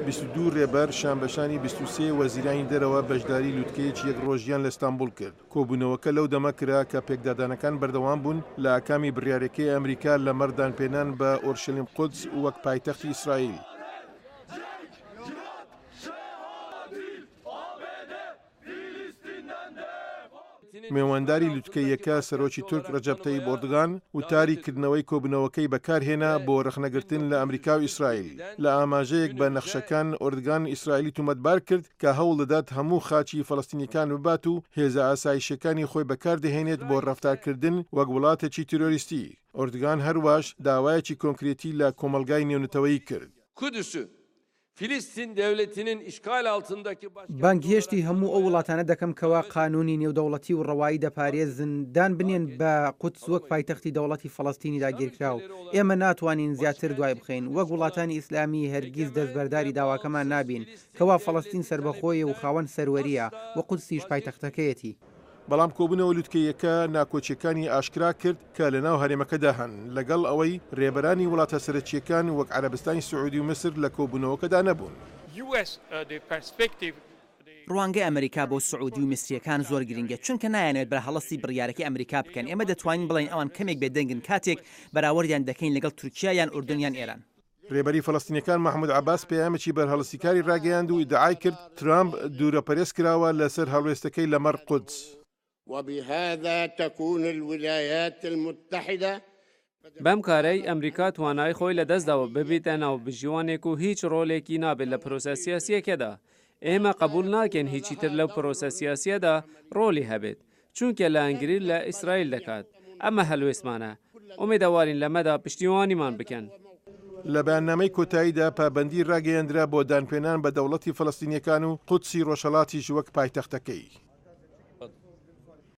22 ڕێبەر شانبەشانی 23 وەزیرانی دەرەوە بەشداری لوتکەیەکی یەک ڕۆژیان لە ئستەنبوڵ کرد. کۆبوونەوەکە لەو دەمە کرا کە پێکدادانەکان بەردەوام بوون لە ئاکامی بڕیارەکەی ئەمریکا لە مەردانپێنان بە ئۆرشەلیم قودس وەک پایتەختی ئیسرائیل. میێوەنداری لوتکەیەکە سەرۆکی تورک ڕەجەب تەیب ئۆردۆغان وتاریکردنەوەی کۆبوونەوەکەی بەکارهێنا بۆ ڕەخنەگرتن لە ئەمریکا و ئیسرائیل. لە ئاماژەیەک بە نەخشەکان ئۆردۆغان ئیسرائیلی تومەتبار کرد کە هەوڵ دەدات هەموو خاچی فەڵەستینیەکان ببات و هێزە ئاسایشەکانی خۆی بەکاردەهێنێت بۆ ڕەفتارکردن وەک وڵاتێکی تیرۆریستی. ئۆردۆغان هەروەش داوایەکی کۆنکرێتی لە کۆمەلگای نێونەتەوەیی کرد. Filistin devletinin işgal altındaki بانگهێشتی هەموو ئەو وڵاتانە دەکەم کەوا قانونی نێودەوڵەتی و ڕەوایی دەپارێز زندان بنێن بە قودس وەک پایتەختی دەوڵەتی فەڵەستینی داگیرکراو. ئێمە ناتوانین زیاتر دوای بخەین وەک وڵاتانی ئیسلامی هەرگیز دەستبەرداری داواکەمان نابین کەوا فەڵەستین سربەخۆیە و خاوەن سەروەریە و قودسیش پایتەختەکەیەتی. بەڵام کۆبوونەوە لوتکەیەکە ناکۆچیەکانی ئاشکرا کرد کە لەناو هەرێمەکەدا هەن لەگەڵ ئەوەی ڕێبەرانی وڵاتە سەرەکیەکان وەک عەرەبستانی سعودی و مسر لە کۆبوونەوەکەدا نەبوون. ڕوانگەی ئەمریکا بۆ سعودی و میسریەکان زۆر گرنگە چونکە نایانێت بە هەڵەستی بڕیارەکەی ئەمریکا بکەن. ئێمە دەتوانین بڵین ئەوان کەمێک بێدەنگن کاتێک بەراوردیان دەکەین لەگەڵ تورکیا یان ئوردن یان ئێران. ڕێبەری فەڵەستینیەکان محمود عەباس پەیامێکی بەرهەڵەستیکاری ڕاگەیاند و ئیدعای کرد ترامپ دوورەپەرێز کراوە لەسەر هەڵوێستەکەی لە مەڕ قودس. وبهذا تكون الولايات المتحدة بەم کارەی ئەمریکا توانای خۆی لەدەستداوە ببیتە ناو بژیوانێک و هیچ ڕۆلێکی نابێت لە پرۆسە سیاسیەکەدا. ئێمە قبول ناکەین هیچی تر لەو پرۆسە سیاسیەدا ڕۆلی هەبێت چونکە لە ئەنگری لە ئیسرائیل دەکات. ئەمە هەلوێستمانە. ئومێدەوارین لەمەدا پشتیوانیمان بکەن. لە بەیاننامەی کۆتاییدا پابەندی ڕاگەیاندرا بۆ دانپێنان بە دەوڵەتی فەڵەستینیەکان و قودسی ڕۆژهەڵاتیش وەک پایتەختەکەی.